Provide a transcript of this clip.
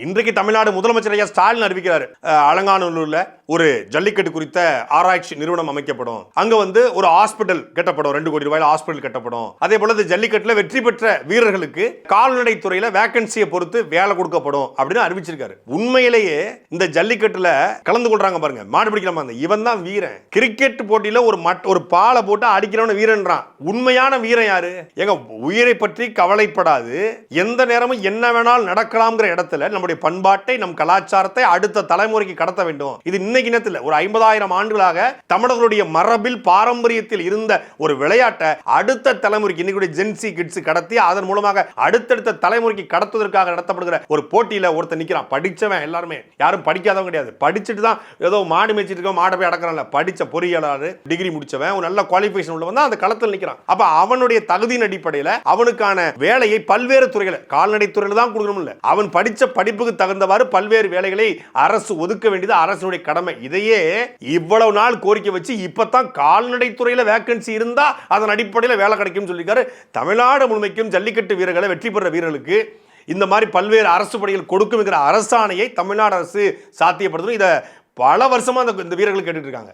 இன்றைக்கு தமிழ்நாடு முதலமைச்சர் ஐயா ஸ்டாலின் அறிவிக்கிறாரு, அலங்காநல்லூர்ல ஒரு ஜல்லிக்கட்டு குறித்த ஆராய்ச்சி நிறுவனம் அமைக்கப்படும். அங்க ஒரு ஹாஸ்பிட்டல் கட்டப்படும், 2 கோடி ரூபாயில ஹாஸ்பிட்டல் கட்டப்படும். அதே போல ஜல்லிக்கட்டுல வெற்றி பெற்ற வீரர்களுக்கு கால்நடை துறையில வேகன்சியை பொறுத்து வேலை கொடுக்கப்படும் அப்படின்னு அறிவிச்சிருக்காரு. உண்மையிலேயே இந்த ஜல்லிக்கட்டுல கலந்து கொள்றாங்க பாருங்க, மாடு பிடிக்கலாம், இவன் தான் வீரன். கிரிக்கெட் போட்டியில ஒரு பாலை போட்டு அடிக்கிறவன வீரன்றான். உண்மையான வீரன் யாரு? எங்க உயிரை பற்றி கவலைப்படாது, எந்த நேரமும் என்ன வேணாலும் நடக்கலாம்ங்கிற இடத்துல நம்முடைய பண்பாட்டை, நம் கலாச்சாரத்தை அடுத்த தலைமுறைக்கு கடத்த வேண்டும். இது இன்னைக்கு நேரத்தில் ஒரு 50,000 ஆண்டுகளாக தமிழர்களுடைய மரபில் பாரம்பரியத்தில் இருந்த ஒரு விளையாட்டை அடுத்த தலைமுறைக்கு இன்னைக்கு ஜென்சி கிட்ஸ் கடத்தி அதன் மூலமாக அடுத்தடுத்த தலைமுறைக்கு கடத்துவதற்காக நடத்தப்படுகிற ஒரு போட்டியில ஒருத்தர் நிக்கிறான். படிச்சவன், எல்லாருமே யாரும் படிக்காதவங்க கிடையாது, படிச்சுட்டு தான் ஏதோ மாடு மேய்ச்சிட்டு இருக்க, மாடை போய் அடக்கிறான்ல, படிச்ச பொறியாளர், டிகிரி முடிச்சவன், ஒரு நல்ல குவாலிஃபிகேஷன் உள்ளவன் தான் அந்த களத்தில் நிக்கிறான். அப்ப அவனுடைய தகுதியின் அடிப்படையில் அவனுக்கான வேலையை பல்வேறு துறைகள், கால்நடை துறையில தான் கொடுக்கணும் இல்ல, அவன் படிச்ச படிப்புக்கு தகுந்தவாறு பல்வேறு வேலைகளை அரசு ஒதுக்க வேண்டியது அரசுடைய கடமை. இதையே இவ்வளவு நாள் கோரிக்கை வச்சு இப்பதான் கால்நடை துறையில வேகன்சி இருந்தா அதன் அடிப்படையில் வேலை கிடைக்கும் சொல்லிருக்காரு. தமிழ்நாடு முழுமைக்கும் ஜல்லிக்கட்டு வீரர்களை, வெற்றி பெற வீரர்களுக்கு இந்த மாதிரி பல்வேறு அரசு பணிகள் கொடுக்கும் அரசாணையை தமிழ்நாடு அரசு சாத்தியப்படுத்தும். இதை பல வருஷமா இந்த வீரர்கள் கேட்டுட்டு இருக்காங்க.